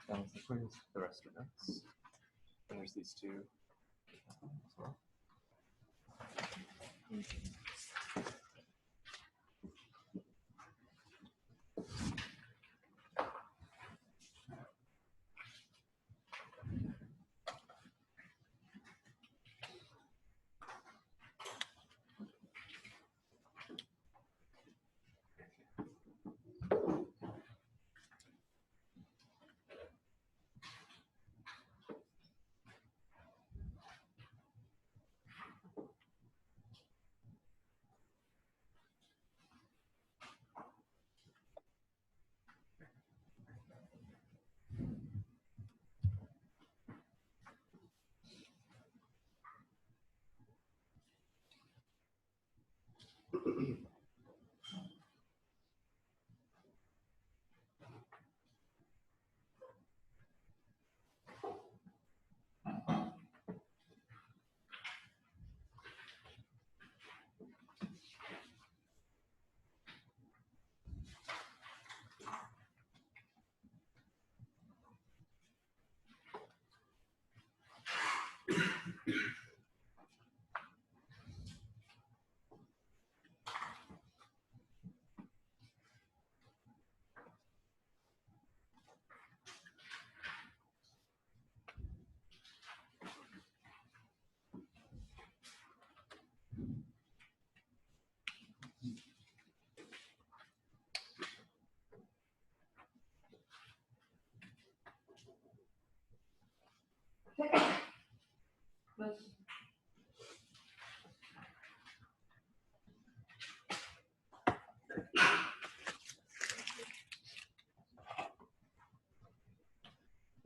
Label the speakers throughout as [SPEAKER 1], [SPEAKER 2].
[SPEAKER 1] And let's include the rest of notes. And there's these two as well.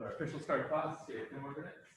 [SPEAKER 1] So our official start class, see you in 10 more minutes.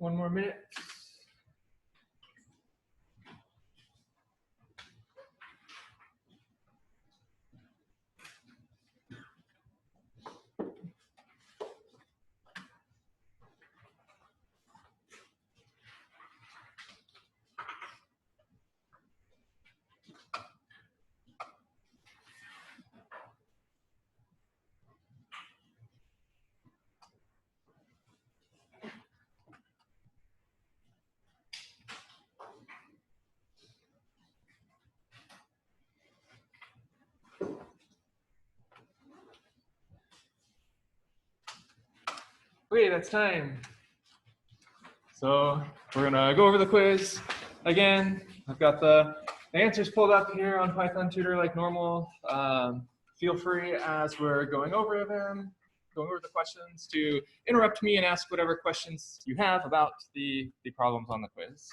[SPEAKER 1] One more minute. Okay, that's time. So we're gonna go over the quiz again. I've got the answers pulled up here on Python Tutor like normal. Feel free as we're going over them, going over the questions, to interrupt me and ask whatever questions you have about the problems on the quiz.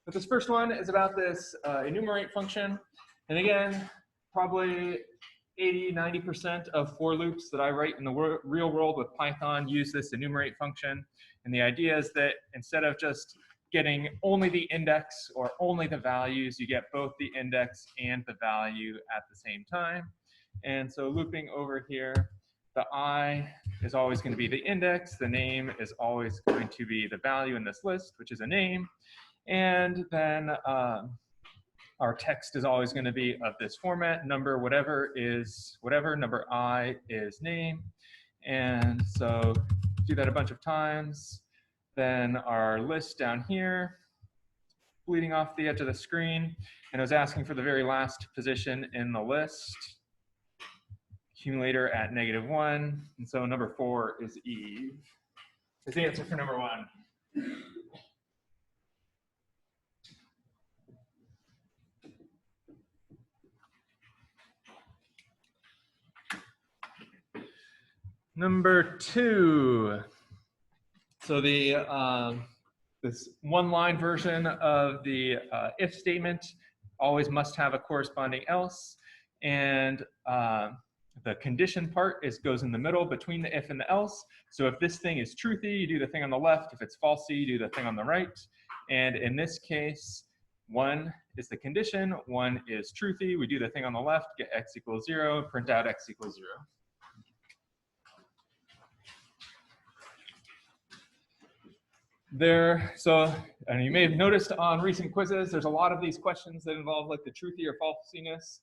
[SPEAKER 1] But this first one is about this enumerate function. And again, probably 80–90% of for loops that I write in the real world with Python use this enumerate function. And the idea is that instead of just getting only the index or only the values, you get both the index and the value at the same time. And so looping over here, the I is always going to be the index. The name is always going to be the value in this list, which is a name. And then our text is always going to be of this format. Number whatever is whatever. Number I is name. And so do that a bunch of times. Then our list down here, bleeding off the edge of the screen. And I was asking for the very last position in the list. Accumulator at -1. And so number 4 is Eve. Is the answer for number 1. Number 2. So the this one-line version of the if statement always must have a corresponding else, and the condition part goes in the middle between the if and the else. So if this thing is truthy, you do the thing on the left. If it's falsy, you do the thing on the right. And in this case, 1 is the condition, 1 is truthy. We do the thing on the left, get x equals 0, print out x equals 0. And you may have noticed on recent quizzes, there's a lot of these questions that involve like the truthy or falsiness.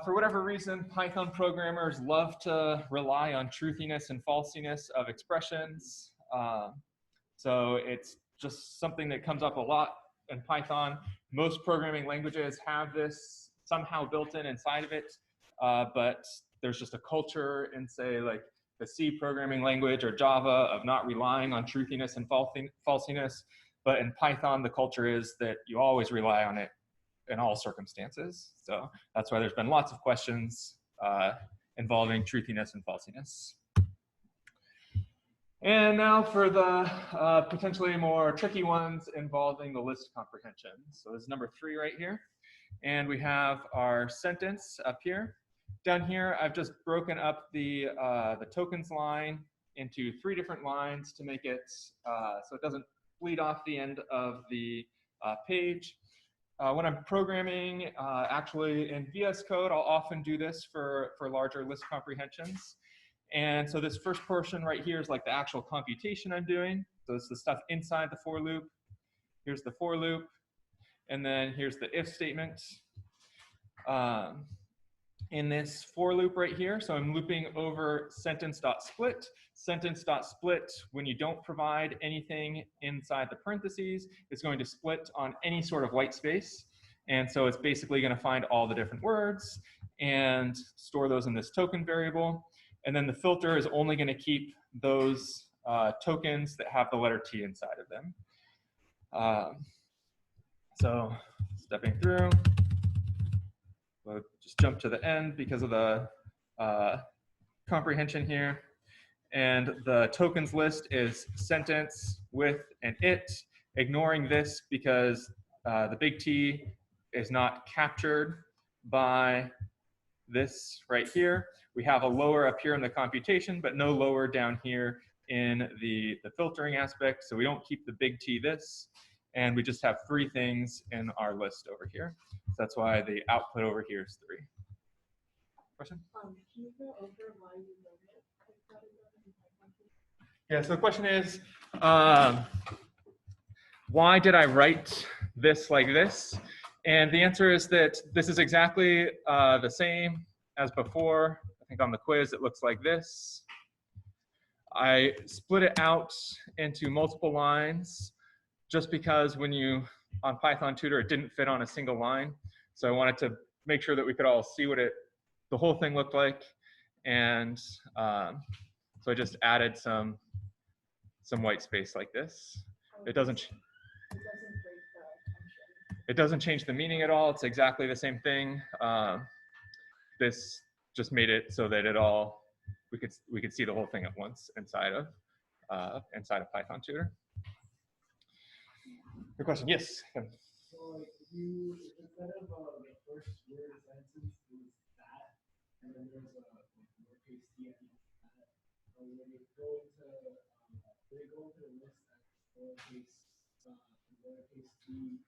[SPEAKER 1] For whatever reason, Python programmers love to rely on truthiness and falsiness of expressions. So it's just something that comes up a lot in Python. Most programming languages have this somehow built in inside of it, but there's just a culture in, say, like the C programming language or Java of not relying on truthiness and falsiness. But in Python, the culture is that you always rely on it in all circumstances. So that's why there's been lots of questions involving truthiness and falsiness. And now for the potentially more tricky ones involving the list comprehension. So this is number 3 right here. And we have our sentence up here. Down here, I've just broken up the tokens line into 3 different lines to make it so it doesn't bleed off the end of the page. When I'm programming, actually in VS Code, I'll often do this for larger list comprehensions. And so this first portion right here is like the actual computation I'm doing. So it's the stuff inside the for loop. Here's the for loop. And then here's the if statement. In this for loop right here, so I'm looping over sentence.split. Sentence.split, when you don't provide anything inside the parentheses, is going to split on any sort of white space. And so it's basically going to find all the different words and store those in this token variable. And then the filter is only going to keep those tokens that have the letter T inside of them. So stepping through. We'll just jump to the end because of the comprehension here. And the tokens list is sentence, with, and it, ignoring this because the big T is not captured by this right here. We have a lower up here in the computation, but no lower down here in the filtering aspect. So we don't keep the big T this, and we just have 3 things in our list over here. So that's why the output over here is 3. Question?
[SPEAKER 2] Can you go over why you wrote it?
[SPEAKER 1] Yeah, so the question is, why did I write this like this? And the answer is that this is exactly the same as before. I think on the quiz it looks like this. I split it out into multiple lines just because when you, on Python Tutor, it didn't fit on a single line. So I wanted to make sure that we could all see what the whole thing looked like. And so I just added some white space like this. It doesn't change the meaning at all. It's exactly the same thing. This just made it so that we could see the whole thing at once inside of Python Tutor. Your question? Yes.
[SPEAKER 3] So if instead of the first word sentence is that, and then there's a lowercase t at the end of that, when you go into the list as lowercase t,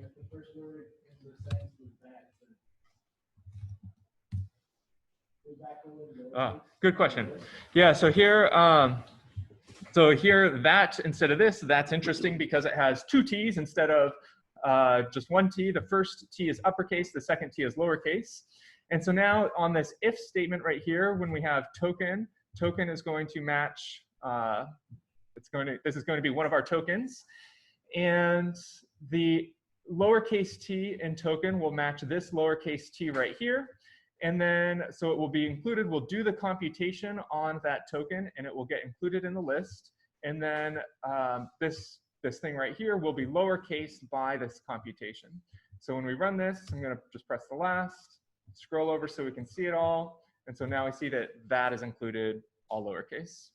[SPEAKER 3] if the first word in the sentence was that, would that go in lowercase?
[SPEAKER 1] Good question. Yeah. So here. That instead of this, that's interesting because it has 2 T's instead of just 1 T. The first T is uppercase, the second T is lowercase. And so now on this if statement right here, when we have token is going to match, this is going to be one of our tokens. And the lowercase t in token will match this lowercase t right here. And then, so it will be included, we'll do the computation on that token and it will get included in the list. And then this thing right here will be lowercase by this computation. So when we run this, I'm gonna just press the last, scroll over so we can see it all. And so now we see that that is included all lowercase.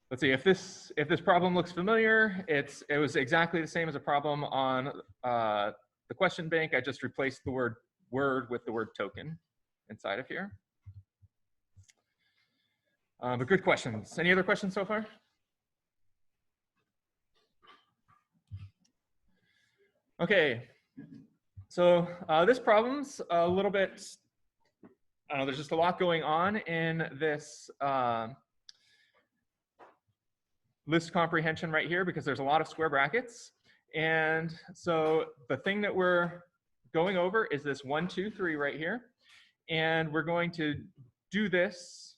[SPEAKER 1] Let's see if this problem looks familiar. It was exactly the same as a problem on the question bank. I just replaced the word with the word token inside of here. But good questions. Any other questions so far? Okay, so this problem's a little bit, I don't know, there's just a lot going on in this list comprehension right here because there's a lot of square brackets. And so the thing that we're going over is this 1, 2, 3 right here. And we're going to do this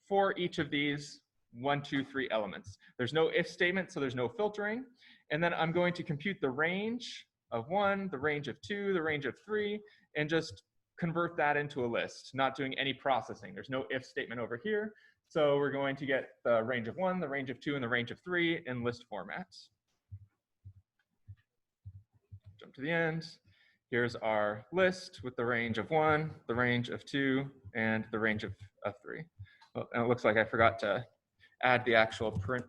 [SPEAKER 1] for each of these 1, 2, 3 elements. There's no if statement, so there's no filtering. And then I'm going to compute the range of 1, the range of 2, the range of 3, and just convert that into a list, not doing any processing. There's no if statement over here. So we're going to get the range of 1, the range of 2, and the range of 3 in list format. Jump to the end. Here's our list with the range of 1, the range of 2, and the range of 3. Oh, and it looks like I forgot to add the actual print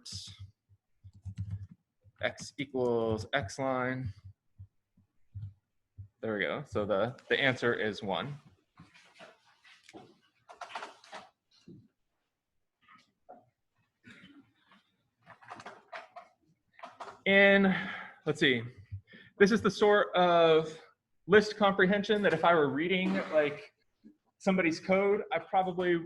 [SPEAKER 1] x equals x line. There we go. So the answer is 1. And let's see, this is the sort of list comprehension that if I were reading like somebody's code, I probably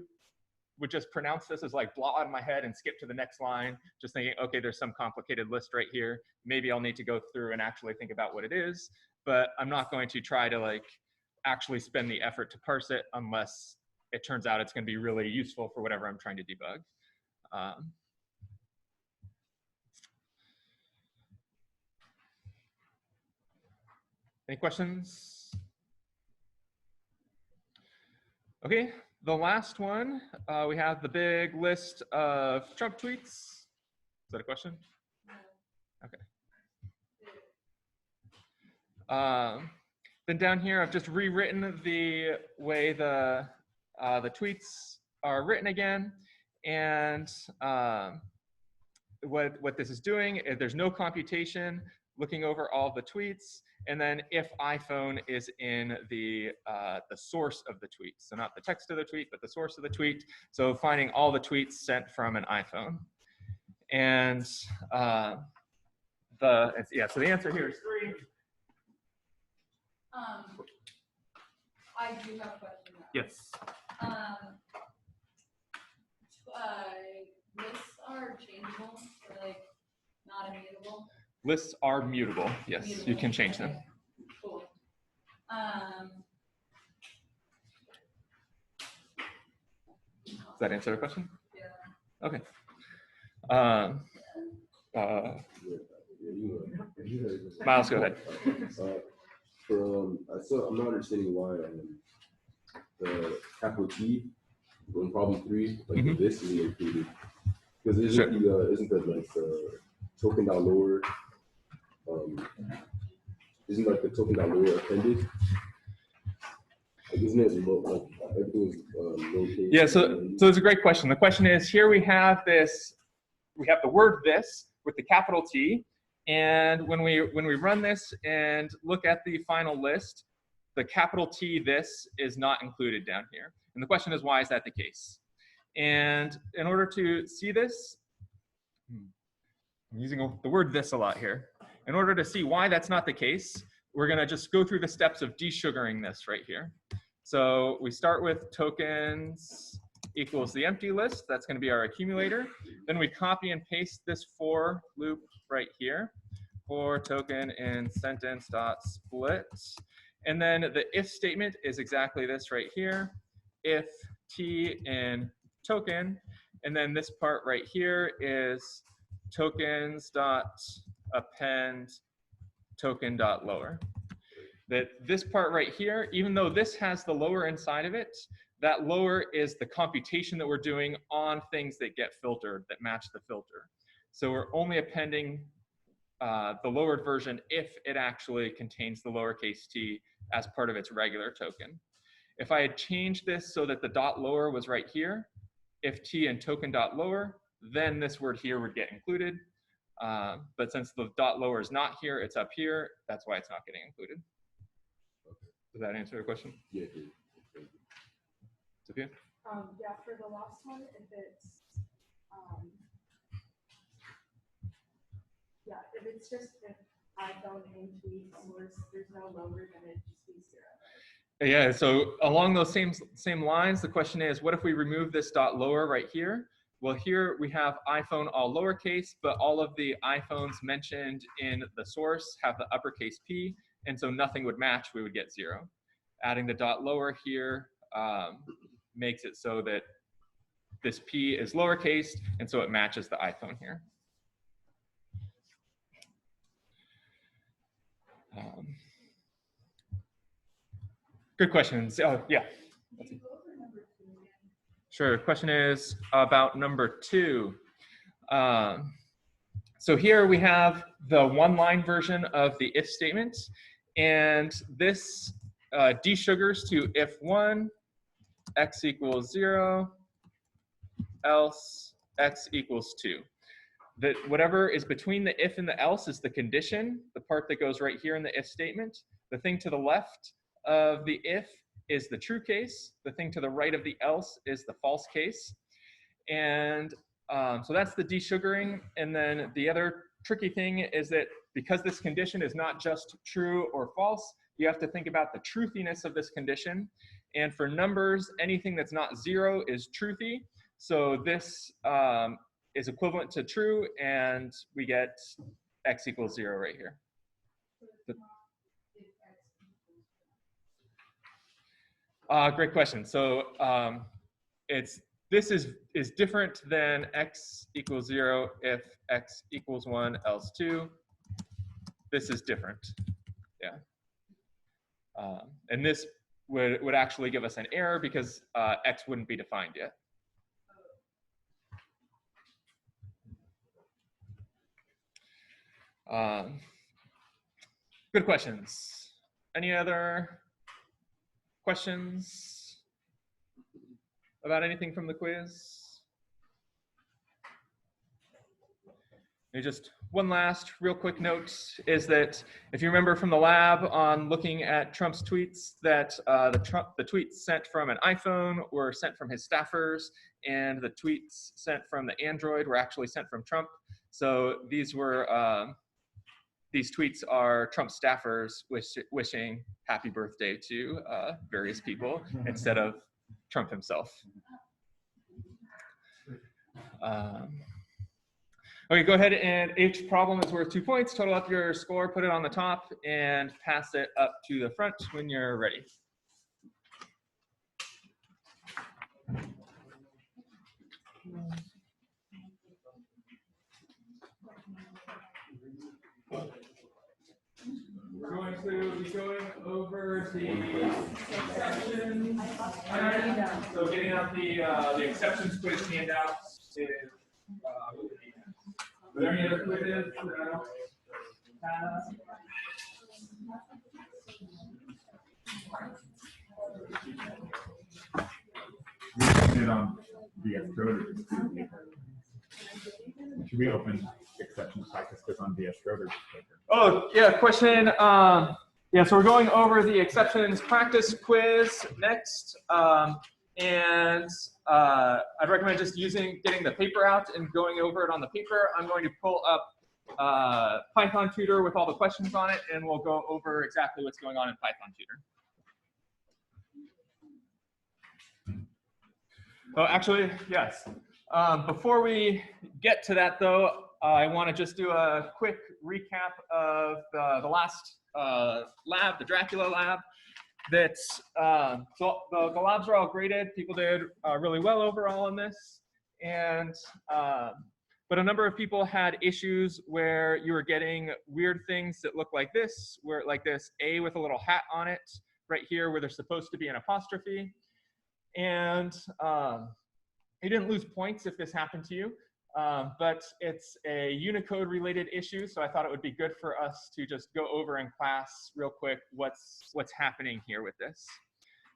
[SPEAKER 1] would just pronounce this as like blah in my head and skip to the next line, just thinking, okay, there's some complicated list right here. Maybe I'll need to go through and actually think about what it is, but I'm not going to try to like actually spend the effort to parse it unless it turns out it's going to be really useful for whatever I'm trying to debug. Any questions? Okay, the last one, we have the big list of Trump tweets. Is that a question? Okay. Then down here, I've just rewritten the way the tweets are written again. And what this is doing, there's no computation. looking over all the tweets, and then if iPhone is in the source of the tweet. So not the text of the tweet, but the source of the tweet. So finding all the tweets sent from an iPhone. And so the answer here is 3.
[SPEAKER 2] I do have a question now.
[SPEAKER 1] Yes.
[SPEAKER 2] Lists are changeable, or like not immutable.
[SPEAKER 1] Lists are mutable. Yes,
[SPEAKER 2] Mutable.
[SPEAKER 1] you can change them.
[SPEAKER 2] Okay. Cool.
[SPEAKER 1] Does that answer the question?
[SPEAKER 2] Yeah.
[SPEAKER 1] Okay. Miles, go ahead.
[SPEAKER 4] I'm not understanding why the capital T in problem 3, like this isn't included. Because isn't the token dot lower isn't like the token dot lower appended? Like, isn't it like everything is lowercase?
[SPEAKER 1] Yeah, so it's a great question. The question is, here we have the word this with the capital T, and when we run this and look at the final list, the capital T this is not included down here. And the question is, why is that the case? And in order to see this, I'm using the word this a lot here. In order to see why that's not the case, we're going to just go through the steps of desugaring this right here. So we start with tokens equals the empty list. That's going to be our accumulator. Then we copy and paste this for loop right here. For token in sentence dot split. And then the if statement is exactly this right here. If t in token, and then this part right here is tokens dot append token dot lower. That this part right here, even though this has the lower inside of it, that lower is the computation that we're doing on things that get filtered, that match the filter. So we're only appending the lowered version if it actually contains the lowercase t as part of its regular token. If I had changed this so that the dot lower was right here, if t and token dot lower, then this word here would get included. But since the dot lower is not here, it's up here, that's why it's not getting included. Does that answer your question?
[SPEAKER 4] Yeah.
[SPEAKER 1] Sophia?
[SPEAKER 2] Yeah, for the last one, if it's just if iPhone and tweets, there's no lower, then it just be 0.
[SPEAKER 1] Yeah, so along those same lines, the question is, what if we remove this dot lower right here? Well, here we have iPhone all lowercase, but all of the iPhones mentioned in the source have the uppercase P, and so nothing would match, we would get 0. Adding the dot lower here makes it so that this P is lowercase, and so it matches the iPhone here. Good questions. Oh, yeah. Sure. Question is about number 2. So here we have the one-line version of the if statement, and this desugars to if 1, x equals 0, else x equals 2. That whatever is between the if and the else is the condition, the part that goes right here in the if statement. The thing to the left of the if is the true case. The thing to the right of the else is the false case. And so that's the desugaring. And then the other tricky thing is that because this condition is not just true or false, you have to think about the truthiness of this condition. And for numbers, anything that's not 0 is truthy. So this is equivalent to true, and we get x equals 0 right here. Great question. So this is different than x equals 0 if x equals 1 else 2. This is different. Yeah. And this would actually give us an error because x wouldn't be defined yet. Good questions. Any other questions about anything from the quiz? And just one last real quick note is that if you remember from the lab on looking at Trump's tweets, that the tweets sent from an iPhone were sent from his staffers, and the tweets sent from the Android were actually sent from Trump. So these tweets are Trump staffers wishing happy birthday to various people instead of Trump himself. Okay, go ahead, and each problem is worth 2 points. Total up your score, put it on the top, and pass it up to the front when you're ready. We're going to be going over the exceptions. So getting out the exceptions quiz handout is are there any other quizzes?
[SPEAKER 5] It on VS Code. Should we open exceptions practice quiz on VS Code?
[SPEAKER 1] Oh, yeah, question. Yeah, so we're going over the exceptions practice quiz next. And I'd recommend just getting the paper out and going over it on the paper. I'm going to pull up Python Tutor with all the questions on it, and we'll go over exactly what's going on in Python Tutor. Oh, actually, yes. Before we get to that, though, I want to just do a quick recap of the last lab, the Dracula lab. That's so the labs are all graded. People did really well overall in this, and but a number of people had issues where you were getting weird things that look like this, where like this A with a little hat on it right here, where there's supposed to be an apostrophe, and you didn't lose points if this happened to you, but it's a Unicode related issue, so I thought it would be good for us to just go over in class real quick what's happening here with this.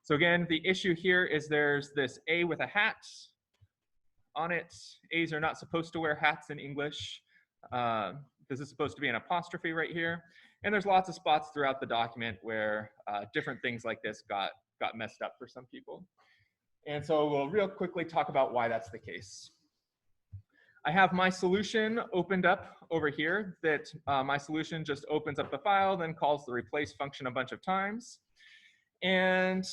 [SPEAKER 1] So again, the issue here is there's this A with a hat on it. A's are not supposed to wear hats in English. This is supposed to be an apostrophe right here. And there's lots of spots throughout the document where different things like this got messed up for some people. And so we'll real quickly talk about why that's the case. I have my solution opened up over here that my solution just opens up the file, then calls the replace function a bunch of times. And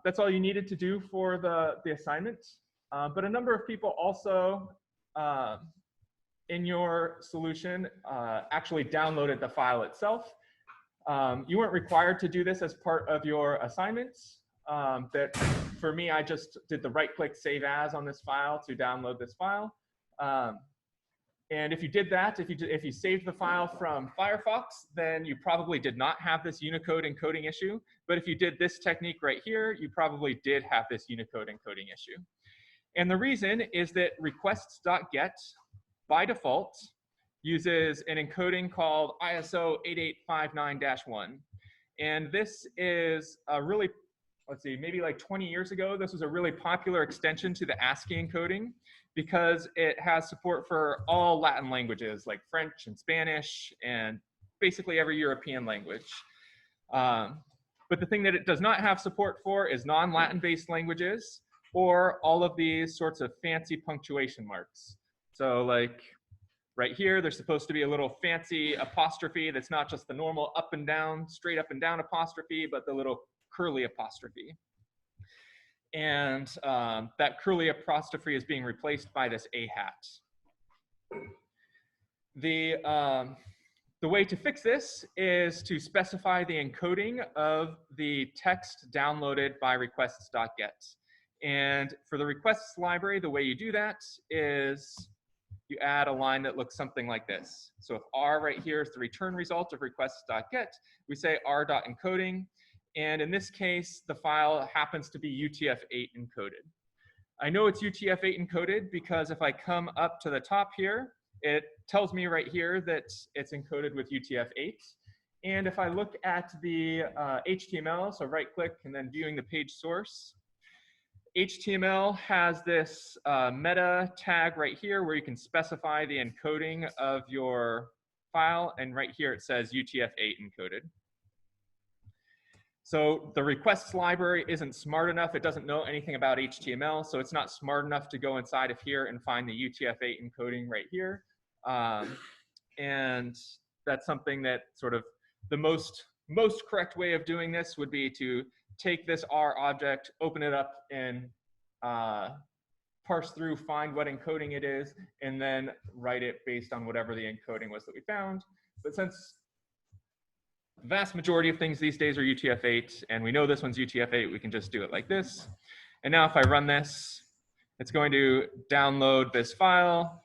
[SPEAKER 1] that's all you needed to do for the assignment. But a number of people also in your solution actually downloaded the file itself. You weren't required to do this as part of your assignments. That for me, I just did the right-click Save As on this file to download this file. And if you did that, if you saved the file from Firefox, then you probably did not have this Unicode encoding issue. But if you did this technique right here, you probably did have this Unicode encoding issue. And the reason is that requests.get, by default, uses an encoding called ISO 8859-1. And this is a really, let's see, maybe like 20 years ago, this was a really popular extension to the ASCII encoding because it has support for all Latin languages like French and Spanish and basically every European language. But the thing that it does not have support for is non-Latin based languages or all of these sorts of fancy punctuation marks. So like right here, there's supposed to be a little fancy apostrophe that's not just the normal up and down, straight up and down apostrophe, but the little curly apostrophe. And that curly apostrophe is being replaced by this A hat. The way to fix this is to specify the encoding of the text downloaded by requests.get. And for the requests library, the way you do that is you add a line that looks something like this. So if R right here is the return result of requests.get, we say r.encoding. And in this case, the file happens to be UTF-8 encoded. I know it's UTF-8 encoded because if I come up to the top here, it tells me right here that it's encoded with UTF-8. And if I look at the HTML, so right click and then viewing the page source, HTML has this meta tag right here where you can specify the encoding of your file, and right here it says UTF-8 encoded. So the requests library isn't smart enough. It doesn't know anything about HTML, so it's not smart enough to go inside of here and find the UTF-8 encoding right here. And that's something that sort of the most correct way of doing this would be to take this R object, open it up, and parse through, find what encoding it is, and then write it based on whatever the encoding was that we found. But since the vast majority of things these days are UTF-8, and we know this one's UTF-8, we can just do it like this. And now if I run this, it's going to download this file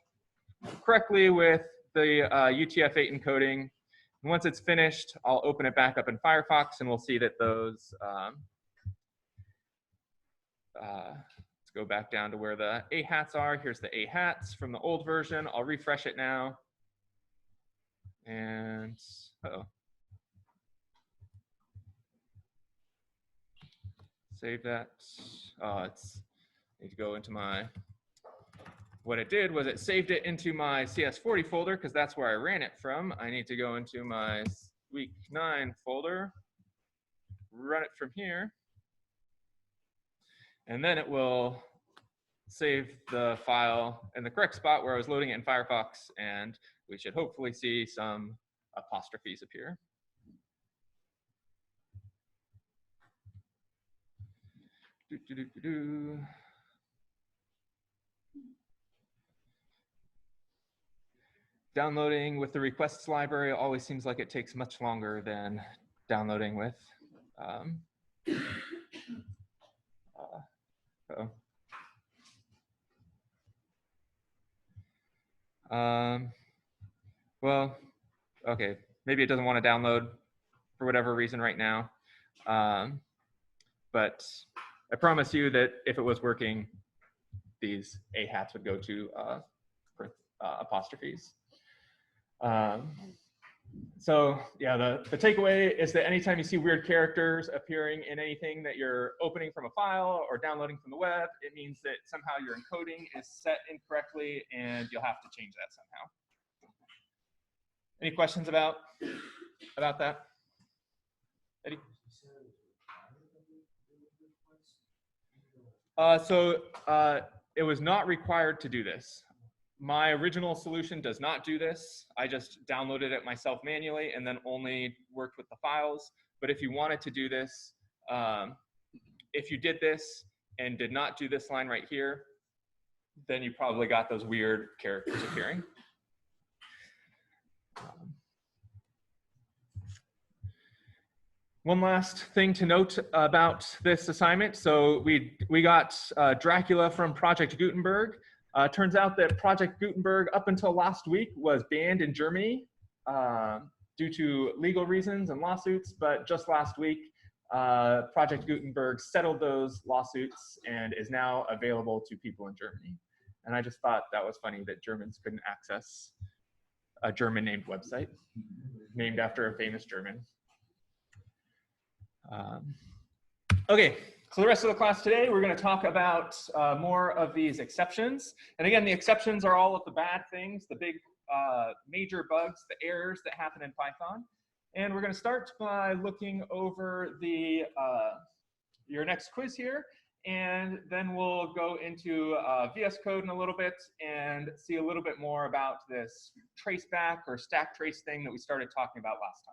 [SPEAKER 1] correctly with the UTF-8 encoding. And once it's finished, I'll open it back up in Firefox, and we'll see that those, let's go back down to where the A hats are. Here's the A hats from the old version. I'll refresh it now. And, uh-oh. Save that. I need to go into my, what it did was it saved it into my CS40 folder because that's where I ran it from. I need to go into my week 9 folder, run it from here, and then it will save the file in the correct spot where I was loading it in Firefox, and we should hopefully see some apostrophes appear. Downloading with the requests library always seems like it takes much longer than downloading with well, okay, maybe it doesn't want to download for whatever reason right now, but I promise you that if it was working, these A hats would go to apostrophes. So yeah, the takeaway is that anytime you see weird characters appearing in anything that you're opening from a file or downloading from the web, it means that somehow your encoding is set incorrectly and you'll have to change that somehow. Any questions about that? Eddie? It was not required to do this. My original solution does not do this. I just downloaded it myself manually and then only worked with the files. But if you wanted to do this, if you did this and did not do this line right here, then you probably got those weird characters appearing. One last thing to note about this assignment. So we got Dracula from Project Gutenberg. Turns out that Project Gutenberg up until last week was banned in Germany due to legal reasons and lawsuits, but just last week, Project Gutenberg settled those lawsuits and is now available to people in Germany. And I just thought that was funny that Germans couldn't access a German named website named after a famous German. Okay, so the rest of the class today, we're going to talk about more of these exceptions. And again, the exceptions are all of the bad things, the big major bugs, the errors that happen in Python. And we're going to start by looking over the your next quiz here. And then we'll go into VS Code in a little bit and see a little bit more about this traceback or stack trace thing that we started talking about last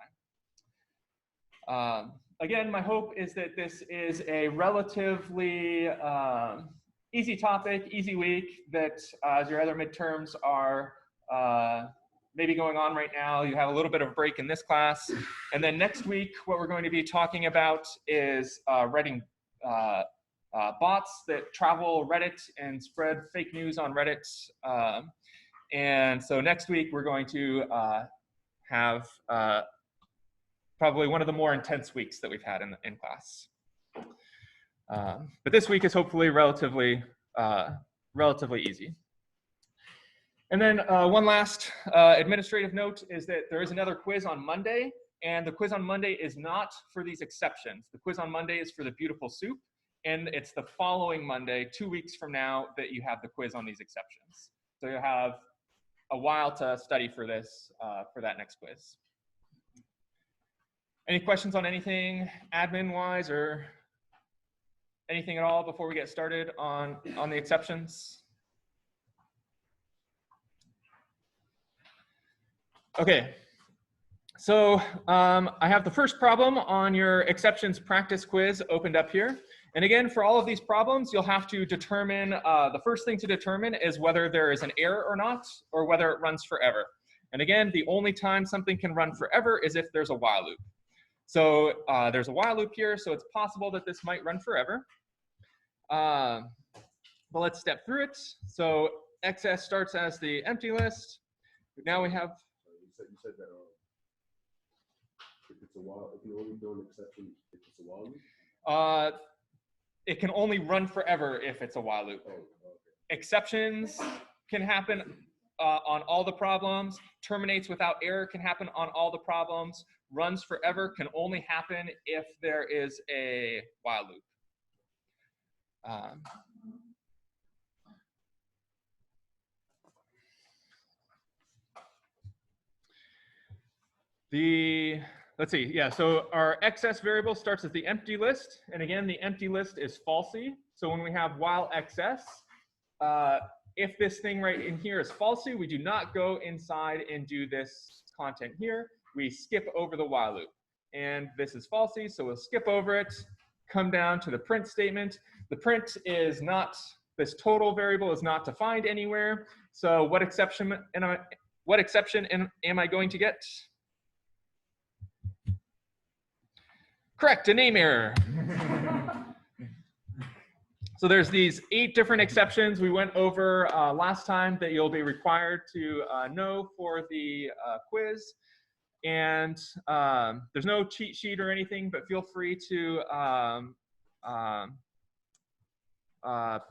[SPEAKER 1] time. Again, my hope is that this is a relatively easy topic, easy week, that as your other midterms are maybe going on right now, you have a little bit of a break in this class. And then next week, what we're going to be talking about is writing bots that travel Reddit and spread fake news on Reddit. And so next week, we're going to have probably one of the more intense weeks that we've had in class. But this week is hopefully relatively easy. And then one last administrative note is that there is another quiz on Monday, and the quiz on Monday is not for these exceptions. The quiz on Monday is for the beautiful soup, and it's the following Monday, 2 weeks from now, that you have the quiz on these exceptions. So you'll have a while to study for this, for that next quiz. Any questions on anything admin-wise or anything at all before we get started on the exceptions? Okay, so I have the first problem on your exceptions practice quiz opened up here. And again, for all of these problems, you'll have to determine, the first thing to determine is whether there is an error or not, or whether it runs forever. And again, the only time something can run forever is if there's a while loop. So there's a while loop here, so it's possible that this might run forever. But let's step through it. So XS starts as the empty list. Now we have.
[SPEAKER 4] You said that if it's a while, if you only do an exception if it's a while loop.
[SPEAKER 1] It can only run forever if it's a while loop.
[SPEAKER 4] Oh, okay.
[SPEAKER 1] Exceptions can happen on all the problems. Terminates without error can happen on all the problems. Runs forever can only happen if there is a while loop. Let's see, yeah, so our XS variable starts as the empty list. And again, the empty list is falsy. So when we have while XS, if this thing right in here is falsy, we do not go inside and do this content here. We skip over the while loop. And this is falsy, so we'll skip over it, come down to the print statement. The print is not, this total variable is not defined anywhere. So what exception am I going to get? Correct, a name error. So there's these 8 different exceptions we went over last time that you'll be required to know for the quiz. And there's no cheat sheet or anything, but feel free to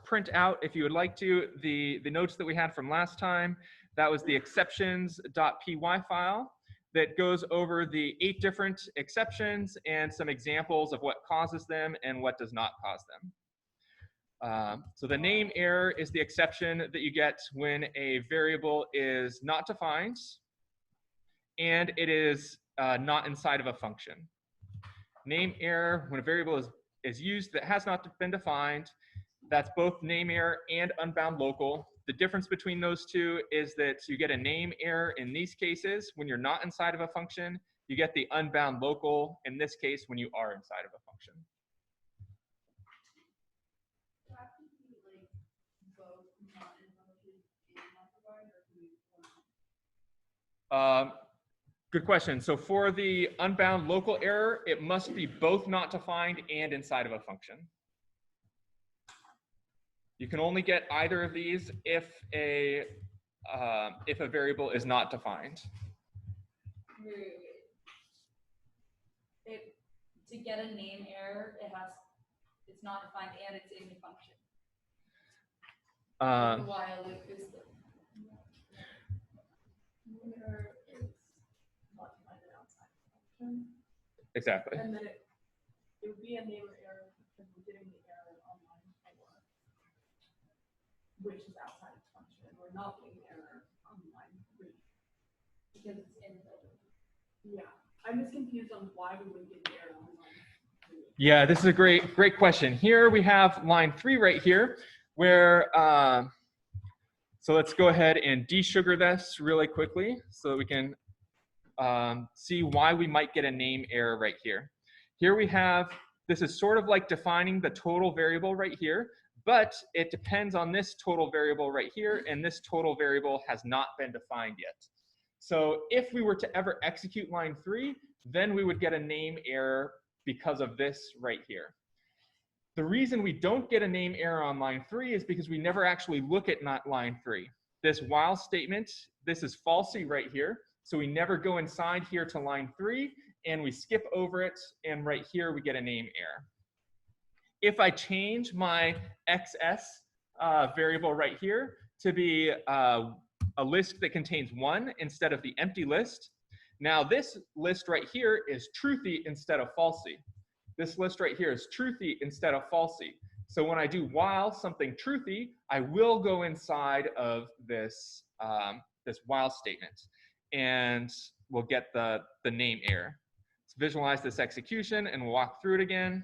[SPEAKER 1] print out, if you would like to, the notes that we had from last time. That was the exceptions.py file that goes over the 8 different exceptions and some examples of what causes them and what does not cause them. So the name error is the exception that you get when a variable is not defined and it is not inside of a function. Name error, when a variable is used that has not been defined, that's both name error and unbound local. The difference between those two is that you get a name error in these cases when you're not inside of a function. You get the unbound local in this case when you are inside of a function. Good question. So for the unbound local error, it must be both not defined and inside of a function. You can only get either of these if a variable is not defined.
[SPEAKER 6] To get a name error, it's not defined and it's in the function. The while loop is the
[SPEAKER 2] Name error is not defined and outside the function.
[SPEAKER 1] Exactly.
[SPEAKER 2] And then it would be a name error because we're getting the error on line 4, which is outside the function. We're not getting the error on line 3 because it's in the. Yeah, I'm just confused on why we wouldn't get the error on line 3.
[SPEAKER 1] Yeah, this is a great question. Here we have line 3 right here, where so let's go ahead and desugar this really quickly so that we can see why we might get a name error right here. Here we have, this is sort of like defining the total variable right here, but it depends on this total variable right here, and this total variable has not been defined yet. So if we were to ever execute line 3, then we would get a name error because of this right here. The reason we don't get a name error on line 3 is because we never actually look at line 3. This while statement, this is falsy right here. So we never go inside here to line 3 and we skip over it, and right here we get a name error. If I change my XS variable right here to be a list that contains 1 instead of the empty list, now this list right here is truthy instead of falsy. this list right here is truthy instead of falsy. So when I do while something truthy, I will go inside of this, this while statement, and we'll get the name error. Let's visualize this execution and we'll walk through it again.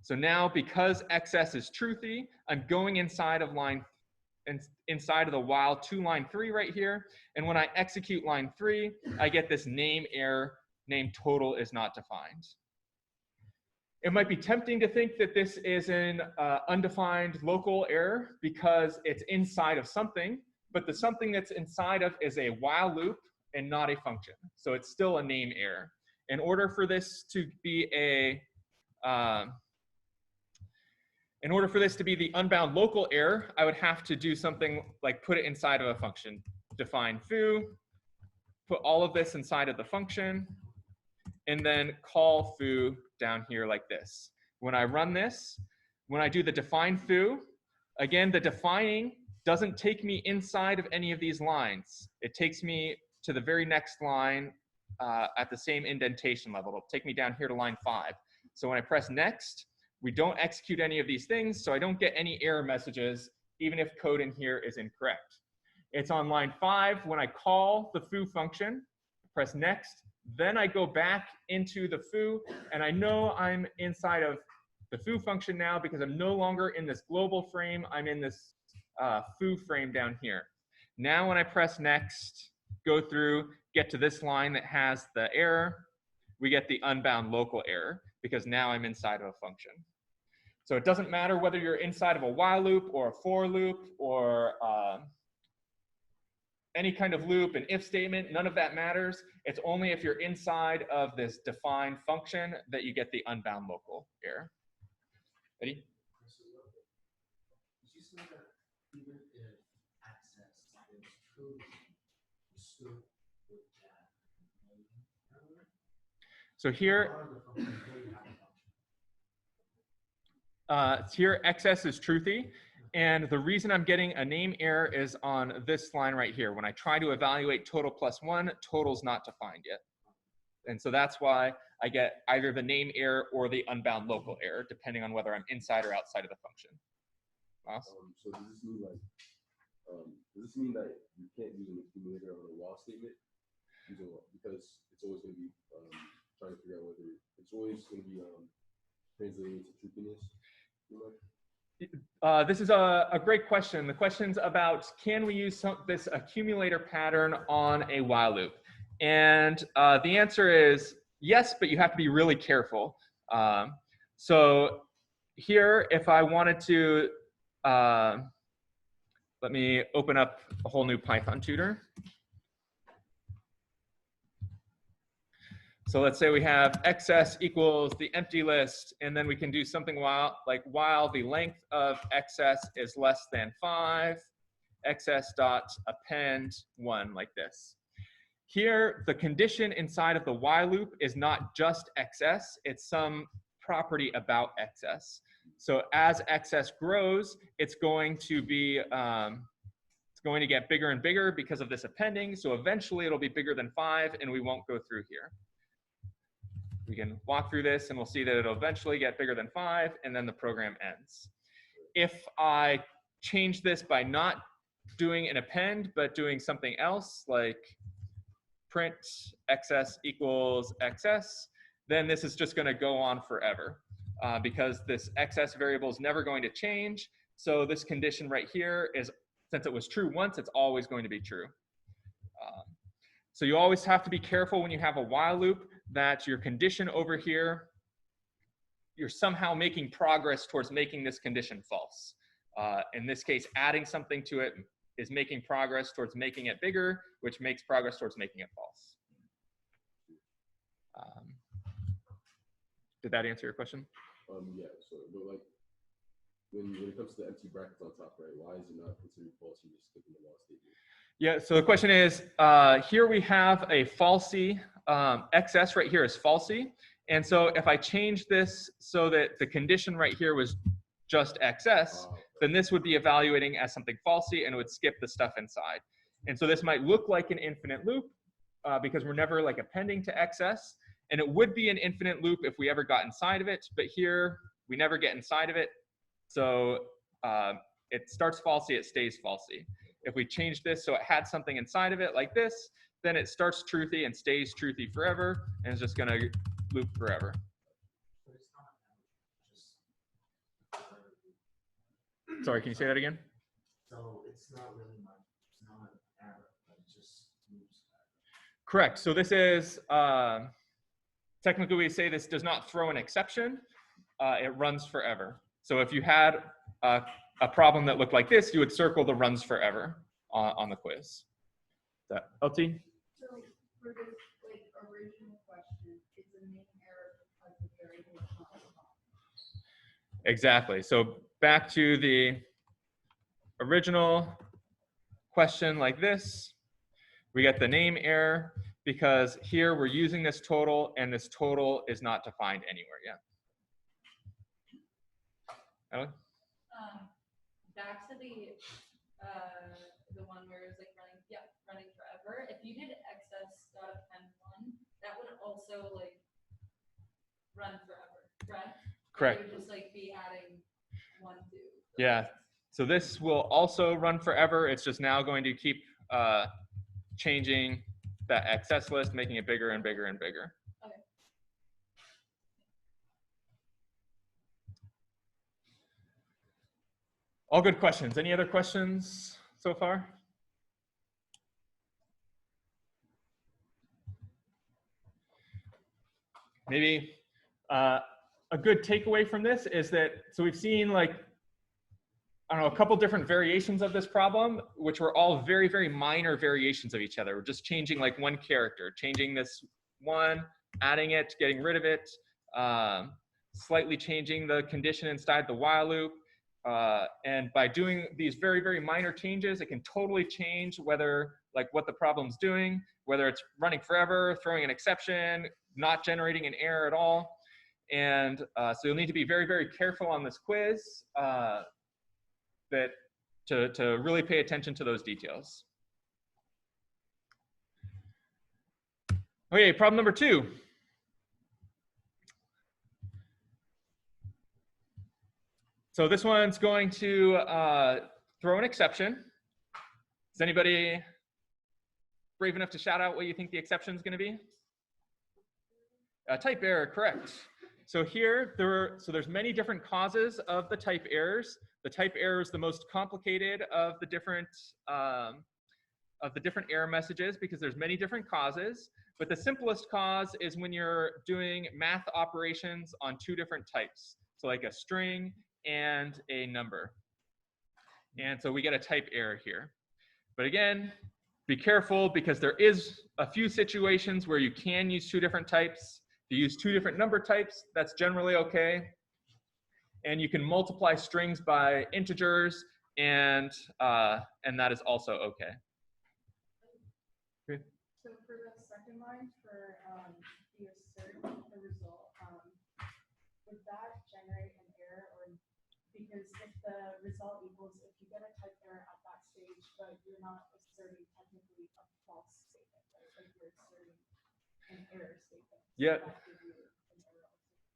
[SPEAKER 1] So now, because XS is truthy, I'm going inside of inside of the while to line 3 right here. And when I execute line 3, I get this name error, name total is not defined. It might be tempting to think that this is an undefined local error because it's inside of something, but the something that's inside of is a while loop and not a function. So it's still a name error. In order for this to be the unbound local error, I would have to do something like put it inside of a function. Define foo, put all of this inside of the function, and then call foo down here like this. When I run this, when I do the define foo, again, the defining doesn't take me inside of any of these lines. It takes me to the very next line at the same indentation level. It'll take me down here to line 5. So when I press next, we don't execute any of these things, so I don't get any error messages, even if code in here is incorrect. It's on line 5 when I call the foo function, press next, then I go back into the foo, and I know I'm inside of the foo function now because I'm no longer in this global frame, I'm in this foo frame down here. Now when I press next, go through, get to this line that has the error, we get the unbound local error because now I'm inside of a function. So it doesn't matter whether you're inside of a while loop or a for loop or any kind of loop, an if statement, none of that matters. It's only if you're inside of this defined function that you get the unbound local error. Ready?
[SPEAKER 3] Did you say that even if access is true, you still would get error?
[SPEAKER 1] So here, here XS is truthy. And the reason I'm getting a name error is on this line right here. When I try to evaluate total plus 1, total's not defined yet. And so that's why I get either the name error or the unbound local error, depending on whether I'm inside or outside of the function.
[SPEAKER 4] So does this mean like, does this mean that you can't use an accumulator on a while statement? Because it's always going to be trying to figure out whether it's always going to be translating into truthiness.
[SPEAKER 1] This is a great question. The question's about, can we use this accumulator pattern on a while loop? And the answer is yes, but you have to be really careful. So here, if I wanted to, let me open up a whole new Python tutor. So let's say we have XS equals the empty list, and then we can do something while the length of XS is less than 5, XS dot append 1 like this. Here, the condition inside of the while loop is not just XS, it's some property about XS. So as XS grows, it's going to be, it's going to get bigger and bigger because of this appending. So eventually it'll be bigger than 5, and we won't go through here. We can walk through this and we'll see that it'll eventually get bigger than 5 and then the program ends. If I change this by not doing an append, but doing something else like print XS equals XS, then this is just gonna go on forever because this XS variable is never going to change. So this condition right here is, since it was true once, it's always going to be true. So you always have to be careful when you have a while loop that your condition over here, you're somehow making progress towards making this condition false. In this case, adding something to it is making progress towards making it bigger, which makes progress towards making it false. Did that answer your question?
[SPEAKER 4] Yeah, so, but like, when it comes to the empty brackets on top, right, why is it not considered false? You're just skipping the while statement. Yeah,
[SPEAKER 1] so the question is, here we have a falsy, XS right here is falsy. And so if I change this so that the condition right here was just XS, then this would be evaluating as something falsy and it would skip the stuff inside. And so this might look like an infinite loop because we're never like appending to XS. And it would be an infinite loop if we ever got inside of it, but here we never get inside of it. So it starts falsy, it stays falsy. If we change this so it had something inside of it like this, then it starts truthy and stays truthy forever, and it's just going to loop forever. Sorry, can you say that again?
[SPEAKER 5] So it's not really much, it's not an error, but it just loops.
[SPEAKER 1] Correct. So this is, technically we say this does not throw an exception. It runs forever. So if you had a problem that looked like this, you would circle the runs forever on the quiz. Is that LT?
[SPEAKER 6] So for this like original question, it's a name error because the variable is not defined.
[SPEAKER 1] Exactly. So back to the original question like this, we get the name error because here we're using this total and this total is not defined anywhere yet. Ellen?
[SPEAKER 6] Back to the one where it's like running forever. If you did excess.append1, that would also like run forever, correct?
[SPEAKER 1] Correct.
[SPEAKER 6] It would just like be adding 1 to.
[SPEAKER 1] Yeah. So this will also run forever. It's just now going to keep changing that excess list, making it bigger and bigger and bigger.
[SPEAKER 6] Okay.
[SPEAKER 1] All good questions. Any other questions so far? Maybe a good takeaway from this is that, so we've seen like, I don't know, a couple different variations of this problem, which were all very, very minor variations of each other. We're just changing like one character, changing this one, adding it, getting rid of it, slightly changing the condition inside the while loop. And by doing these very, very minor changes, it can totally change whether like what the problem's doing, whether it's running forever, throwing an exception, not generating an error at all. And so you'll need to be very, very careful on this quiz to really pay attention to those details. Okay, problem number 2. So this one's going to throw an exception. Is anybody brave enough to shout out what you think the exception is going to be? Type error, correct. So here, there's many different causes of the type errors. The type error is the most complicated of the different error messages because there's many different causes. But the simplest cause is when you're doing math operations on 2 different types. So like a string and a number. And so we get a type error here. But again, be careful because there is a few situations where you can use 2 different types. If you use 2 different number types, that's generally okay. And you can multiply strings by integers, and that is also okay. Okay.
[SPEAKER 2] So for the second line, for the assert, the result, would that generate an error? Or because if the result equals, if you get a type error at that stage, but you're not asserting technically a false statement, right? Like you're asserting an error statement.
[SPEAKER 1] Yeah.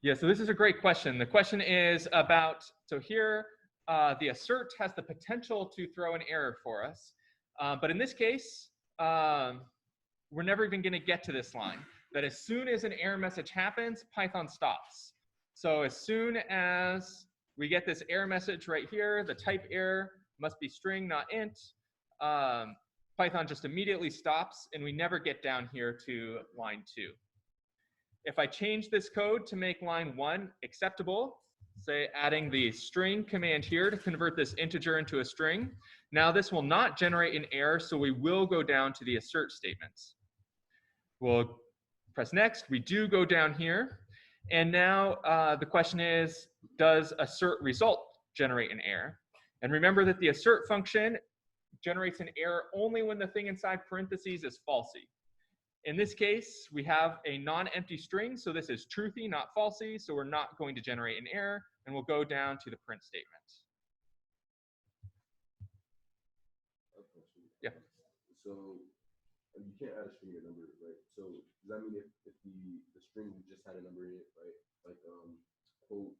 [SPEAKER 1] Yeah, so this is a great question. The question is about, so here, the assert has the potential to throw an error for us. But in this case, we're never even going to get to this line. That as soon as an error message happens, Python stops. So as soon as we get this error message right here, the type error must be string, not int, Python just immediately stops, and we never get down here to line 2. If I change this code to make line 1 acceptable, say adding the string command here to convert this integer into a string, now this will not generate an error, so we will go down to the assert statements. We'll press next, we do go down here, and now the question is, does assert result generate an error? And remember that the assert function generates an error only when the thing inside parentheses is falsy. In this case, we have a non-empty string, so this is truthy, not falsy, so we're not going to generate an error, and we'll go down to the print statement. Yeah.
[SPEAKER 4] So you can't add a string to a number, right? So does that mean if the string just had a number in it, right? Like quote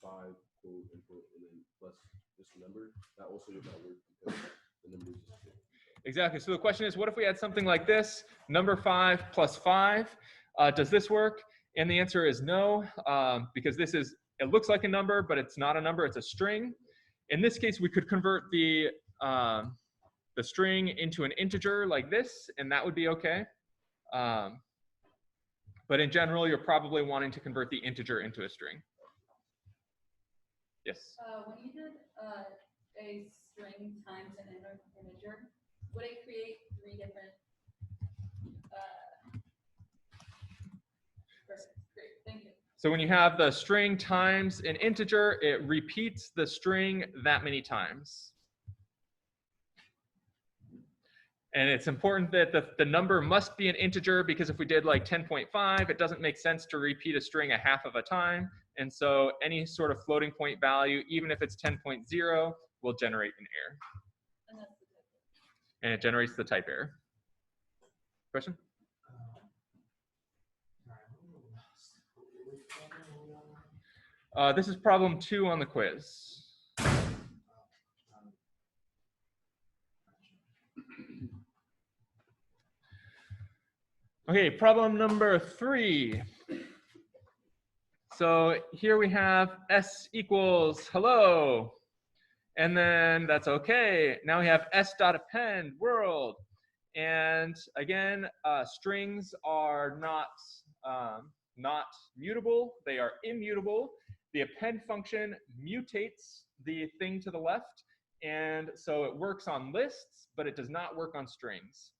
[SPEAKER 4] 5, quote, and quote, and then plus just a number, that also would not work because the number is just a string.
[SPEAKER 1] Exactly. So the question is, what if we had something like this, number 5 plus 5? Does this work? And the answer is no, because it looks like a number, but it's not a number, it's a string. In this case, we could convert the string into an integer like this, and that would be okay. But in general, you're probably wanting to convert the integer into a string. Yes?
[SPEAKER 6] When you did a string times an integer, would it create 3 different perfect, great, thank you.
[SPEAKER 1] So when you have the string times an integer, it repeats the string that many times. And it's important that the number must be an integer, because if we did like 10.5, it doesn't make sense to repeat a string a half of a time. And so any sort of floating point value, even if it's 10.0, will generate an error.
[SPEAKER 6] And that's the type.
[SPEAKER 1] And it generates the type error. Question? This is problem 2 on the quiz. Okay, problem number 3. So here we have s equals hello, and then that's okay. Now we have s.append world, and again, strings are not mutable; they are immutable. The append function mutates the thing to the left, and so it works on lists, but it does not work on strings.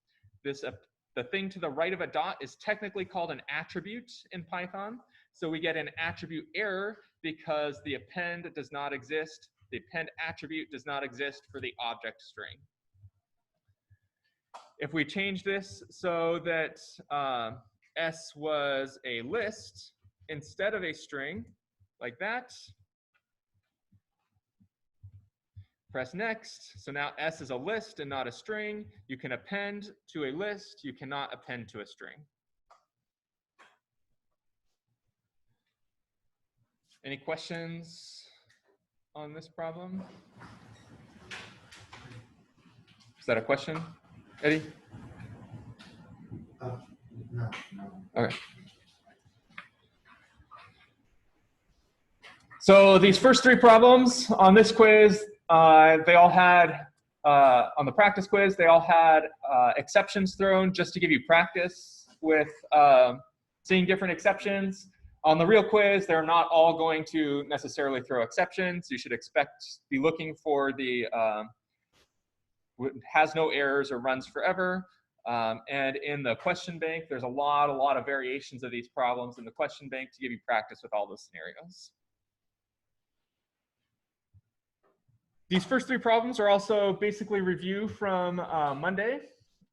[SPEAKER 1] The thing to the right of a dot is technically called an attribute in Python. So we get an attribute error because the append does not exist. The append attribute does not exist for the object string. If we change this so that s was a list instead of a string, like that, press next. So now s is a list and not a string. You can append to a list. You cannot append to a string. Any questions on this problem? Is that a question, Eddie?
[SPEAKER 5] No.
[SPEAKER 1] Okay. So these first 3 problems on this quiz, they all had, on the practice quiz, they all had exceptions thrown just to give you practice with seeing different exceptions. On the real quiz, they're not all going to necessarily throw exceptions. You should be looking for the has no errors or runs forever. And in the question bank, there's a lot of variations of these problems in the question bank to give you practice with all those scenarios. These first 3 problems are also basically review from Monday.